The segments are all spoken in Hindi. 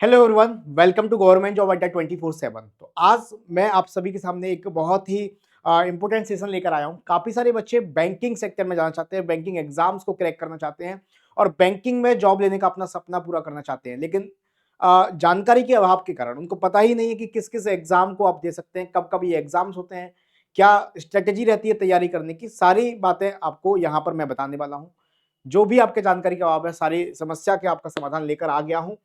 Hello everyone, welcome to government job अड्डा 24/7। तो आज मैं आप सभी के सामने एक बहुत ही इंपॉर्टेंट सेशन लेकर आया हूँ। काफ़ी सारे बच्चे बैंकिंग सेक्टर में जाना चाहते हैं, बैंकिंग एग्जाम्स को क्रैक करना चाहते हैं और बैंकिंग में जॉब लेने का अपना सपना पूरा करना चाहते हैं, लेकिन जानकारी के अभाव के कारण उनको पता ही नहीं है कि किस किस एग्जाम को आप दे सकते हैं, कब कब ये एग्जाम्स होते हैं, क्या स्ट्रेटेजी रहती है तैयारी करने की। सारी बातें आपको यहाँ पर मैं बताने वाला हूँ। जो भी आपके जानकारी का अभाव है, सारी समस्या के आपका समाधान लेकर आ गया हूँ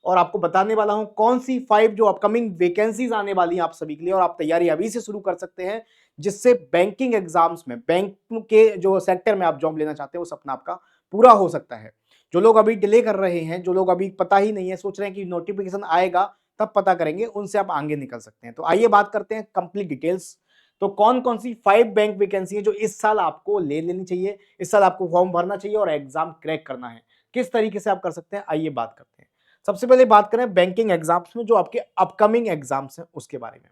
और आपको बताने वाला हूं कौन सी 5 जो अपकमिंग वैकेंसीज आने वाली हैं आप सभी के लिए, और आप तैयारी अभी से शुरू कर सकते हैं, जिससे बैंकिंग एग्जाम्स में, बैंक के जो सेक्टर में आप जॉब लेना चाहते हैं, वो सपना आपका पूरा हो सकता है। जो लोग अभी डिले कर रहे हैं, जो लोग अभी पता ही नहीं है, सोच रहे हैं कि नोटिफिकेशन आएगा तब पता करेंगे, उनसे आप आगे निकल सकते हैं। तो आइए बात करते हैं कंप्लीट डिटेल्स। तो कौन कौन सी 5 बैंक वैकेंसी है जो इस साल आपको ले लेनी चाहिए, इस साल आपको फॉर्म भरना चाहिए और एग्जाम क्रैक करना है, किस तरीके से आप कर सकते हैं, आइए बात करते हैं। सबसे पहले बात करें बैंकिंग एग्जाम्स में जो आपके अपकमिंग एग्जाम्स हैं उसके बारे में।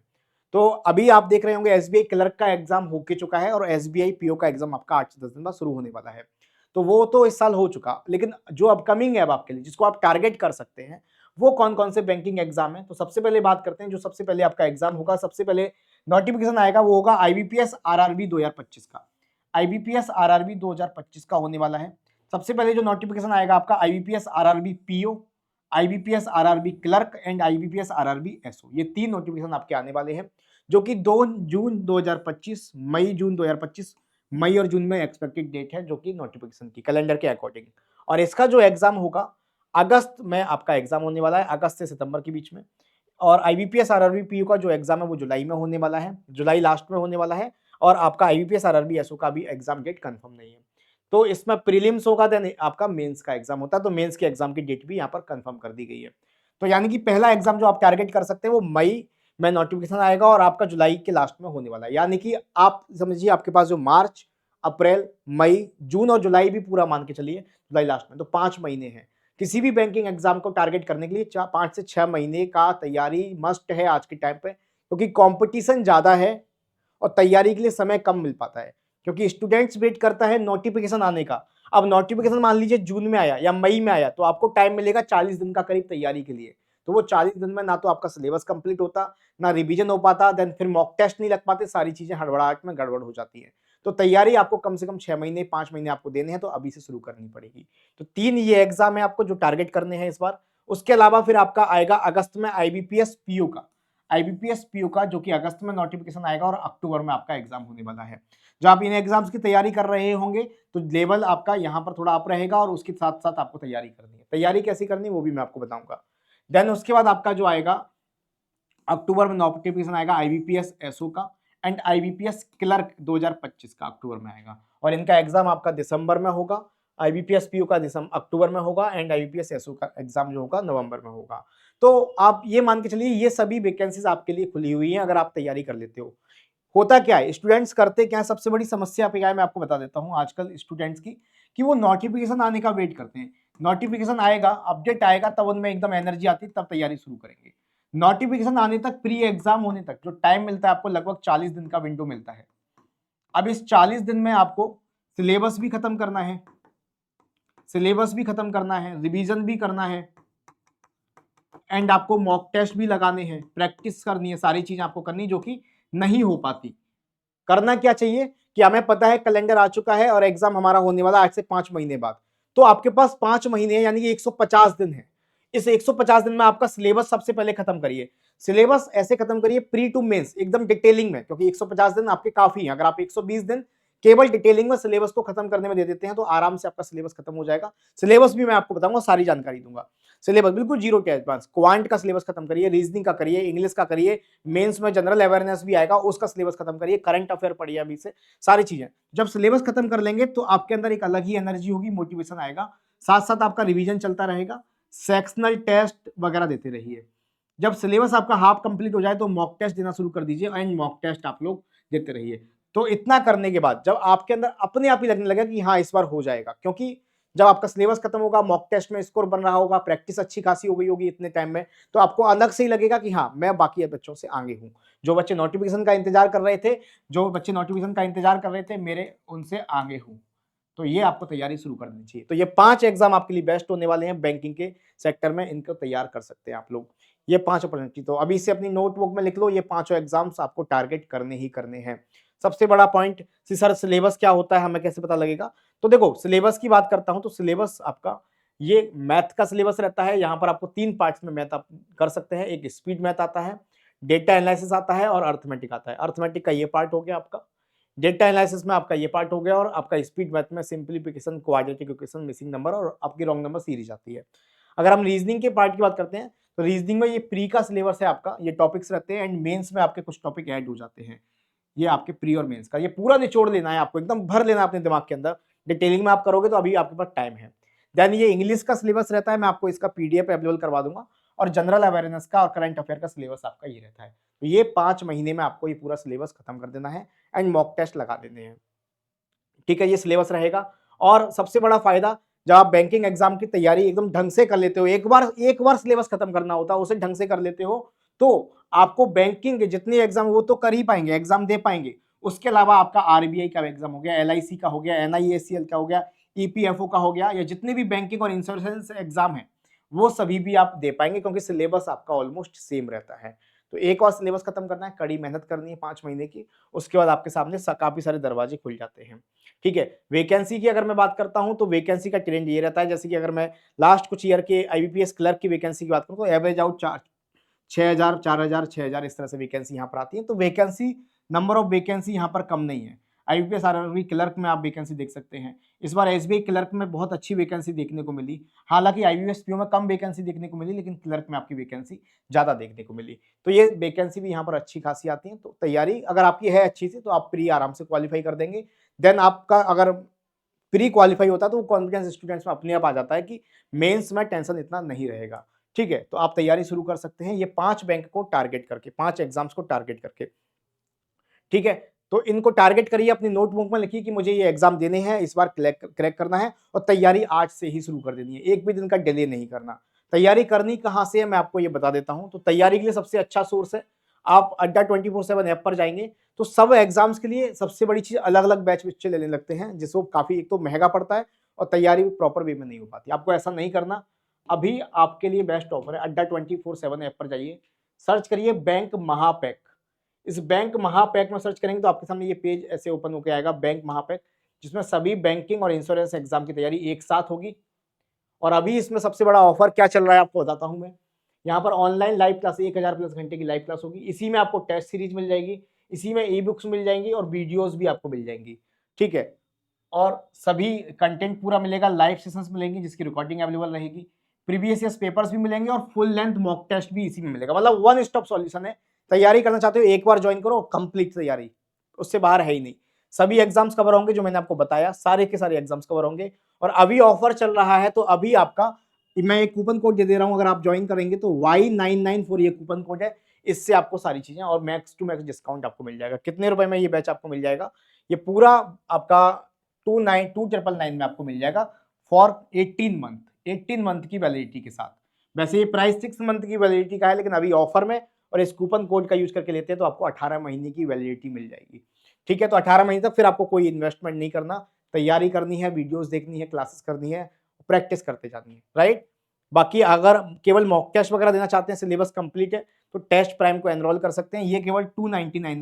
तो अभी आप देख रहे होंगे एसबीआई क्लर्क का एग्जाम हो के चुका है और एसबीआई पीओ का एग्जाम आपका 8 से 10 दिन बाद शुरू होने वाला है। तो वो तो इस साल हो चुका, लेकिन जो अपकमिंग है अब आपके लिए, जिसको आप टारगेट कर सकते हैं, वो कौन कौन से बैंकिंग एग्जाम है। तो सबसे पहले बात करते हैं जो सबसे पहले आपका एग्जाम होगा, सबसे पहले नोटिफिकेशन आएगा, वो होगा आईबीपीएस आरआरबी 2025 का। आईबीपीएस आरआरबी 2025 का होने वाला है। सबसे पहले जो नोटिफिकेशन आएगा आपका IBPS RRB PO, IBPS RRB clerk and IBPS RRB SO, ये 3 नोटिफिकेशन आपके आने वाले हैं, जो कि 2 जून 2025, मई जून 2025, मई और जून में एक्सपेक्टेड डेट है, जो कि नोटिफिकेशन की कैलेंडर के अकॉर्डिंग। और इसका जो एग्जाम होगा अगस्त में आपका एग्जाम होने वाला है, अगस्त से सितंबर के बीच में। और आईबीपीएस आरआरबी पीयू का जो एग्जाम है वो जुलाई में होने वाला है, जुलाई लास्ट में होने वाला है। और आपका आईबीपीएस आरआरबी एसओ का भी एग्जाम डेट कंफर्म नहीं है। तो इसमें प्रीलिम्स होगा, देन आपका मेंस का एग्जाम होता है, तो मेंस के एग्जाम की डेट भी यहाँ पर कंफर्म कर दी गई है। तो यानी कि पहला एग्जाम जो आप टारगेट कर सकते हैं वो मई में नोटिफिकेशन आएगा और आपका जुलाई के लास्ट में होने वाला है। यानी कि आप समझिए आपके पास जो मार्च, अप्रैल, मई, जून और जुलाई भी पूरा मान के चलिए, जुलाई लास्ट में, तो 5 महीने हैं किसी भी बैंकिंग एग्जाम को टारगेट करने के लिए। 5 से 6 महीने का तैयारी मस्ट है आज के टाइम पे, क्योंकि कंपटीशन ज्यादा है और तैयारी के लिए समय कम मिल पाता है, क्योंकि स्टूडेंट्स वेट करता है नोटिफिकेशन आने का। अब नोटिफिकेशन मान लीजिए जून में आया या मई में आया, तो आपको टाइम मिलेगा 40 दिन का करीब तैयारी के लिए। तो वो 40 दिन में ना तो आपका सिलेबस कंप्लीट होता, ना रिवीजन हो पाता, देन फिर मॉक टेस्ट नहीं लग पाते, सारी चीजें हड़बड़ाहट में गड़बड़ हो जाती है। तो तैयारी आपको कम से कम 6 महीने 5 महीने आपको देने हैं, तो अभी से शुरू करनी पड़ेगी। तो 3 ये एग्जाम है आपको जो टारगेट करने हैं इस बार। उसके अलावा फिर आपका आएगा अगस्त में आईबीपीएस पीयू का, आईबीपीएस पीयू का, जो कि अगस्त में नोटिफिकेशन आएगा और अक्टूबर में आपका एग्जाम होने वाला है। जब आप इन एग्जाम्स की तैयारी कर रहे होंगे तो लेवल आपका यहाँ पर थोड़ा अप रहेगा और उसके साथ साथ आपको तैयारी करनी है। तैयारी कैसी करनी है वो भी मैं आपको बताऊंगा। देन उसके बाद आपका जो आएगा अक्टूबर में नोटिफिकेशन आएगा आईबीपीएस एसओ का एंड आईबीपीएस क्लर्क 2025 का, अक्टूबर में आएगा। और इनका एग्जाम आपका दिसंबर में होगा, आईबीपीएस पीयू का दिसंबर अक्टूबर में होगा एंड आईबीपीएस एसओ का एग्जाम जो होगा नवंबर में होगा। तो आप ये मान के चलिए ये सभी वैकेंसीज आपके लिए खुली हुई हैं अगर आप तैयारी कर लेते हो। होता क्या है, स्टूडेंट्स करते क्या है, सबसे बड़ी समस्या पे क्या है मैं आपको बता देता हूँ आजकल स्टूडेंट्स की, कि वो नोटिफिकेशन आने का वेट करते हैं। नोटिफिकेशन आएगा, अपडेट आएगा, तब उनमें एकदम एनर्जी आती है, तब तैयारी शुरू करेंगे। नोटिफिकेशन आने तक, प्री एग्जाम होने तक जो टाइम मिलता है आपको, लगभग 40 दिन का विंडो मिलता है। अब इस 40 दिन में आपको सिलेबस भी खत्म करना है, सिलेबस भी खत्म करना है, रिवीजन भी करना है एंड आपको मॉक टेस्ट भी लगाने हैं, प्रैक्टिस करनी है, सारी चीजें आपको करनी जो कि नहीं हो पाती। करना क्या चाहिए कि हमें पता है कैलेंडर आ चुका है और एग्जाम हमारा होने वाला आज से 5 महीने बाद, तो आपके पास 5 महीने यानी कि 150 दिन है। इस 150 दिन में आपका सिलेबस सबसे पहले खत्म करिए। सिलेबस ऐसे खत्म करिए प्री टू मेंस एकदम डिटेलिंग में, क्योंकि 150 दिन आपके काफी हैं। अगर आप 120 दिन केवल डिटेलिंग में सिलेबस को खत्म करने में दे देते हैं तो आराम से आपका सिलेबस खत्म हो जाएगा। सिलेबस भी मैं आपको बताऊंगा, सारी जानकारी दूंगा। सिलेबस बिल्कुल जीरो के एडवांस, क्वांट का सिलेबस खत्म करिए, रीजनिंग का करिए, इंग्लिश का करिए, मेंस में जनरल अवेयरनेस भी आएगा उसका सिलेबस खत्म करिए, करंट अफेयर पढ़िए अभी से, सारी चीजें। जब सिलेबस खत्म कर लेंगे तो आपके अंदर एक अलग ही एनर्जी होगी, मोटिवेशन आएगा, साथ साथ आपका रिवीजन चलता रहेगा, सेक्शनल टेस्ट वगैरह देते रहिए। जब सिलेबस आपका हाफ कंप्लीट हो जाए तो मॉक टेस्ट देना शुरू कर दीजिए एंड मॉक टेस्ट आप लोग देते रहिए। तो इतना करने के बाद जब आपके अंदर अपने आप ही लगने लगेगा कि हाँ इस बार हो जाएगा, क्योंकि जब आपका सिलेबस खत्म होगा, मॉक टेस्ट में स्कोर बन रहा होगा, प्रैक्टिस अच्छी खासी हो गई होगी इतने टाइम में, तो आपको अलग से ही लगेगा कि हाँ मैं बाकी बच्चों से आगे हूँ। जो बच्चे नोटिफिकेशन का इंतजार कर रहे थे, जो बच्चे नोटिफिकेशन का इंतजार कर रहे थे मेरे, उनसे आगे हूँ। तो ये आपको तैयारी शुरू कर देनी चाहिए। तो ये 5 एग्जाम आपके लिए बेस्ट होने वाले हैं बैंकिंग के सेक्टर में, इनको तैयार कर सकते हैं आप लोग। ये 5 अपॉर्चुनिटी तो अभी से अपनी नोटबुक में लिख लो, ये पांचों एग्जाम्स आपको टारगेट करने ही करने हैं। सबसे बड़ा पॉइंट सर सिलेबस क्या होता है, हमें कैसे पता लगेगा? तो देखो सिलेबस की बात करता हूं तो सिलेबस आपका ये मैथ का सिलेबस रहता है। यहाँ पर आपको 3 पार्ट्स में मैथ आप कर सकते हैं। एक स्पीड मैथ आता है, डेटा एनालिसिस आता है और अर्थमेटिक आता है। अर्थमेटिक का ये पार्ट हो गया आपका, डेटा एनालिसिस में आपका ये पार्ट हो गया, और आपका स्पीड मैथ में simplification, quadratic equation, missing number और आपकी रॉन्ग नंबर सीरीज आती है। अगर हम रीजनिंग के पार्ट की बात करते हैं तो रीजनिंग में ये प्री का सिलेबस है आपका, ये टॉपिक्स रहते हैं एंड मेंस में आपके कुछ टॉपिक ऐड हो जाते हैं। ये आपके प्री और मेंस का, ये पूरा निचोड़ लेना है आपको, एकदम भर लेना अपने दिमाग के अंदर। डिटेलिंग में आप करोगे तो अभी आपके पास टाइम है। देन ये इंग्लिश का सिलेबस रहता है, मैं आपको इसका पीडीएफ अवेलेबल करवा दूंगा। और जनरल अवेयरनेस का और करंट अफेयर का सिलेबस आपका ये रहता है। तो ये 5 महीने में आपको ये पूरा सिलेबस खत्म कर देना है एंड मॉक टेस्ट लगा देने हैं। ठीक है, ये सिलेबस रहेगा। और सबसे बड़ा फायदा, जब आप बैंकिंग एग्जाम की तैयारी एकदम ढंग से कर लेते हो, एक बार सिलेबस खत्म करना होता है, उसे ढंग से कर लेते हो, तो आपको बैंकिंग के जितने एग्जाम वो तो कर ही पाएंगे, एग्जाम दे पाएंगे। उसके अलावा आपका आरबीआई का एग्जाम हो गया, एलआईसी का हो गया, एनआईएसीएल का हो गया, ईपीएफओ का हो गया, या जितने भी बैंकिंग और इंश्योरेंस एग्जाम है वो सभी भी आप दे पाएंगे, क्योंकि सिलेबस आपका ऑलमोस्ट सेम रहता है। तो एक और सिलेबस खत्म करना है, कड़ी मेहनत करनी है 5 महीने की, उसके बाद आपके सामने काफी सारे दरवाजे खुल जाते हैं। ठीक है, वैकेंसी की अगर मैं बात करता हूं तो वैकेंसी का ट्रेंड ये रहता है, जैसे कि अगर मैं लास्ट कुछ ईयर के आईबीपीएस क्लर्क की वैकेंसी की बात करूं तो एवरेज आउट 6,000, 4,000, 6,000 इस तरह से वैकेंसी यहाँ पर आती है। तो वैकेंसी, नंबर ऑफ वैकेंसी यहाँ पर कम नहीं है। आईबीपीएस आरआरबी क्लर्क में आप वैकेंसी देख सकते हैं। इस बार एसबीआई क्लर्क में बहुत अच्छी वैकेंसी देखने को मिली। हालांकि आईबीपीएस पीओ में कम वैकेंसी देखने को मिली, लेकिन क्लर्क में आपकी वैकेंसी ज्यादा देखने को मिली। तो ये वैकेंसी भी यहाँ पर अच्छी खासी आती है। तो तैयारी अगर आपकी है अच्छी सी तो आप प्री आराम से क्वालिफाई कर देंगे। देन आपका अगर प्री क्वालिफाई होता है तो वो कॉन्फिडेंस स्टूडेंट्स में अपने आप आ जाता है कि मेंस में टेंशन इतना नहीं रहेगा। ठीक है, तो आप तैयारी शुरू कर सकते हैं ये 5 बैंक को टारगेट करके, 5 एग्जाम्स को टारगेट करके। ठीक है, तो इनको टारगेट करिए, अपनी नोटबुक में लिखिए कि मुझे ये एग्जाम देने हैं, इस बार क्रैक करना है, और तैयारी आज से ही शुरू कर देनी है, एक भी दिन का डिले नहीं करना। तैयारी करनी कहां से है मैं आपको ये बता देता हूं। तो तैयारी के लिए सबसे अच्छा सोर्स है, आप अड्डा 24/7 ऐप पर जाएंगे तो सब एग्जाम्स के लिए सबसे बड़ी चीज अलग अलग बैच बच्चे लेने लगते हैं, जिसको काफी एक तो महंगा पड़ता है और तैयारी भी प्रॉपर वे में नहीं हो पाती। आपको ऐसा नहीं करना। अभी आपके लिए बेस्ट ऑफर है, अड्डा 24/7 ऐप पर जाइए, सर्च करिए बैंक महापैक। इस बैंक महापैक में सर्च करेंगे तो आपके सामने ये पेज ऐसे ओपन होकर आएगा, बैंक महापैक, जिसमें सभी बैंकिंग और इंश्योरेंस एग्जाम की तैयारी एक साथ होगी। और अभी इसमें सबसे बड़ा ऑफर क्या चल रहा है आपको बताता हूं मैं। यहाँ पर ऑनलाइन लाइव क्लास 1000 प्लस घंटे की लाइव क्लास होगी, इसी में आपको टेस्ट सीरीज मिल जाएगी, इसी में ई बुक्स मिल जाएंगी और वीडियोस भी आपको मिल जाएंगी। ठीक है, और सभी कंटेंट पूरा मिलेगा, लाइव सेशंस मिलेंगी जिसकी रिकॉर्डिंग अवेलेबल रहेगी, प्रीवियस ईयर पेपर्स भी मिलेंगे और फुल लेंथ मॉक टेस्ट भी इसी में मिलेगा। मतलब वन स्टॉप सॉल्यूशन है। तैयारी करना चाहते हो एक बार ज्वाइन करो, कंप्लीट तैयारी, उससे बाहर है ही नहीं। सभी एग्जाम्स कवर होंगे जो मैंने आपको बताया, सारे के सारे एग्जाम्स कवर होंगे। और अभी ऑफर चल रहा है तो अभी आपका मैं एक कूपन कोड दे रहा हूं, अगर आप ज्वाइन करेंगे तो Y994 ये कूपन कोड है, इससे आपको सारी चीजें और मैक्स टू मैक्स डिस्काउंट आपको मिल जाएगा। कितने रुपए में ये बैच आपको मिल जाएगा? ये पूरा आपका 29,999 में आपको मिल जाएगा फॉर 18 मंथ की वैलिडिटी के साथ। वैसे ये प्राइस 6 मंथ की वैलिडिटी का है, लेकिन अभी ऑफर में और इस कूपन कोड का यूज करके लेते हैं तो आपको 18 महीने की वैलिडिटी मिल जाएगी। ठीक है, तो 18 महीने तक फिर आपको कोई इन्वेस्टमेंट नहीं करना, तैयारी करनी है, वीडियोस देखनी है, क्लासेस करनी है, प्रैक्टिस करते जानी है, राइट। बाकी अगर केवल मॉक टेस्ट वगैरह देना चाहते हैं, सिलेबस कंप्लीट है तो टेस्ट प्राइम को एनरोल कर सकते हैं। ये केवल 279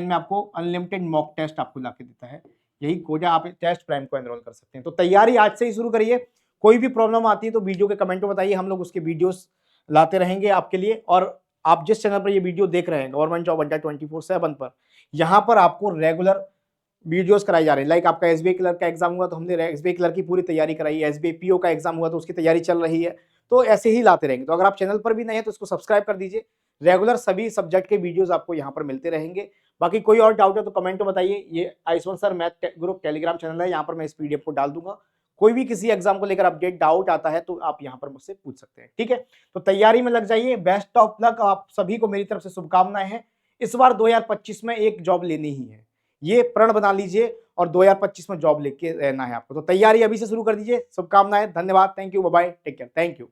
में आपको अनलिमिटेड मॉक टेस्ट आपको लाके देता है, यही कोड है, आप टेस्ट प्राइम को एनरोल कर सकते हैं। तो तैयारी आज से ही शुरू करिए। कोई भी प्रॉब्लम आती है तो वीडियो के कमेंट में बताइए, हम लोग उसके वीडियोस लाते रहेंगे आपके लिए। और आप जिस चैनल पर ये वीडियो देख रहे हैं गवर्नमेंट जॉब अड्डा 24/7 पर, यहाँ पर आपको रेगुलर वीडियोस कराई जा रही है। लाइक आपका एसबीआई क्लर्क का एग्जाम हुआ तो हमने एसबीआई क्लर्क की पूरी तैयारी कराई, एसबीआई पीओ का एग्जाम हुआ तो उसकी तैयारी चल रही है। तो ऐसे ही लाते रहेंगे। तो अगर आप चैनल पर भी नहीं है तो इसको सब्सक्राइब कर दीजिए, रेगुलर सभी सब्जेक्ट के वीडियोस आपको यहाँ पर मिलते रहेंगे। बाकी कोई और डाउट है तो कमेंट में बताइए। ये Ayushman sir math group Telegram channel है, यहाँ पर मैं इस पीडीएफ को डाल दूंगा। कोई भी किसी एग्जाम को लेकर अपडेट डाउट आता है तो आप यहाँ पर मुझसे पूछ सकते हैं। ठीक है, तो तैयारी में लग जाइए। बेस्ट ऑफ लक, आप सभी को मेरी तरफ से शुभकामनाएं हैं। इस बार 2025 में एक जॉब लेनी ही है, ये प्रण बना लीजिए और 2025 में जॉब लेके रहना है आपको। तो तैयारी अभी से शुरू कर दीजिए। शुभकामनाएं, धन्यवाद, thank you, bye bye, take care, thank you.